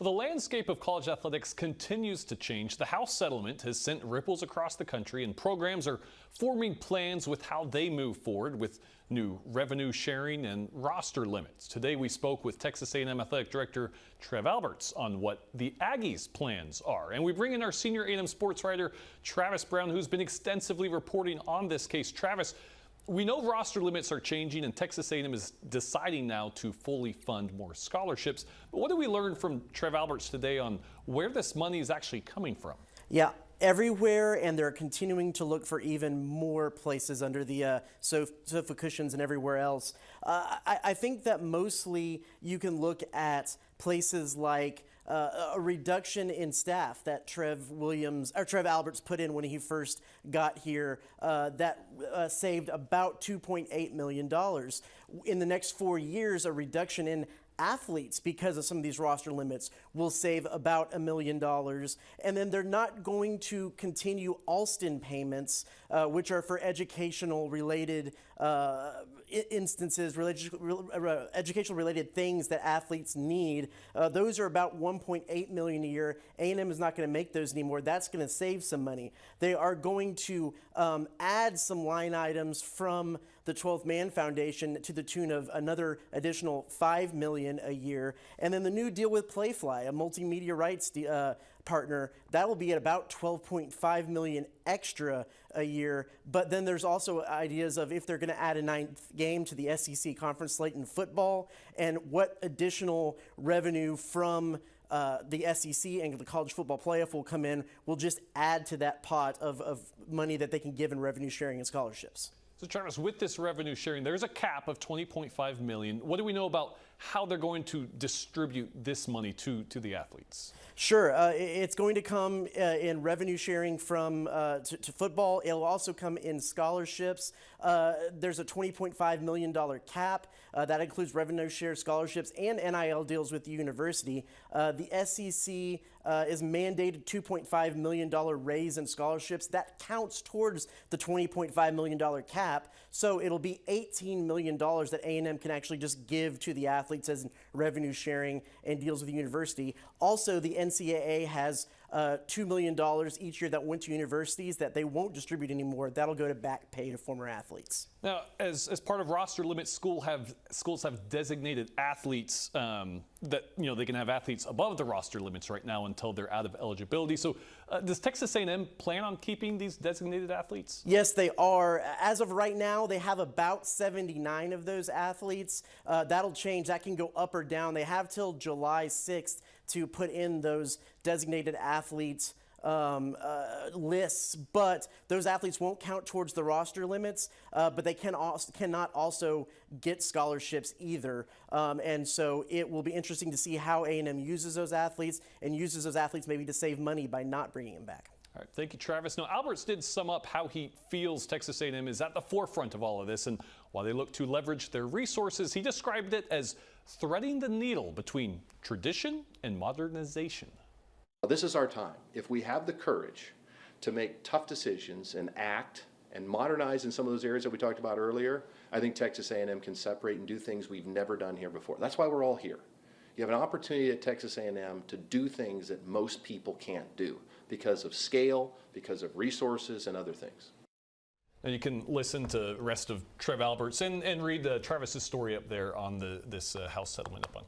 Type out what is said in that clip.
Well, the landscape of college athletics continues to change. The House settlement has sent ripples across the country, and programs are forming plans with how they move forward with new revenue sharing and roster limits. Today we spoke with Texas A&M Athletic Director Trev Alberts on what the Aggies' plans are. And we bring in our senior A&M sports writer Travis Brown, who's been extensively reporting on this case. Travis, we know roster limits are changing, and Texas A&M is deciding now to fully fund more scholarships. But what did we learn from Trev Alberts today on where this money is actually coming from? Yeah, everywhere, and they're continuing to look for even more places under the sofa cushions and everywhere else. I think that mostly you can look at places like a reduction in staff that Trev Alberts put in when he first got here that saved about $2.8 million. In the next 4 years, a reduction in athletes because of some of these roster limits will save about $1 million. And then they're not going to continue Alston payments, which are for educational related instances, educational related things that athletes need. Those are about $1.8 million a year. A&M is not going to make those anymore. That's going to save some money. They are going to add some line items from the 12th Man Foundation to the tune of another additional $5 million a year. And then the new deal with Playfly, a multimedia rights partner, that will be at about $12.5 million extra a year. But then there's also ideas of if they're going to add a 9th game to the SEC conference slate in football, and what additional revenue from the SEC and the college football playoff will come in, will just add to that pot of money that they can give in revenue sharing and scholarships. So Travis, with this revenue sharing, there's a cap of $20.5 million. What do we know about how they're going to distribute this money to the athletes? Sure, it's going to come in revenue sharing from to football. It'll also come in scholarships. There's a $20.5 million cap that includes revenue share, scholarships, and NIL deals with the university. The SEC is mandated $2.5 million raise in scholarships. That counts towards the $20.5 million cap. So it'll be $18 million that A&M can actually just give to the athletes as revenue sharing and deals with the university. Also, the NCAA has $2 million each year that went to universities that they won't distribute anymore. That'll go to back pay to former athletes. Now, as part of roster limits, schools have designated athletes that, they can have athletes above the roster limits right now until they're out of eligibility. So does Texas A&M plan on keeping these designated athletes? Yes, they are. As of right now, they have about 79 of those athletes. That'll change. That can go up or down. They have till July 6th to put in those designated athletes lists, but those athletes won't count towards the roster limits, but they cannot also get scholarships either. And so it will be interesting to see how A&M uses those athletes, and uses those athletes maybe to save money by not bringing them back. All right, thank you, Travis. Now, Alberts did sum up how he feels Texas A&M is at the forefront of all of this, and while they look to leverage their resources, he described it as threading the needle between tradition and modernization. This is our time. If we have the courage to make tough decisions and act and modernize in some of those areas that we talked about earlier, I think Texas A&M can separate and do things we've never done here before. That's why we're all here. You have an opportunity at Texas A&M to do things that most people can't do because of scale, because of resources, and other things. And you can listen to the rest of Trev Alberts and read Travis's story up there on this House settlement up on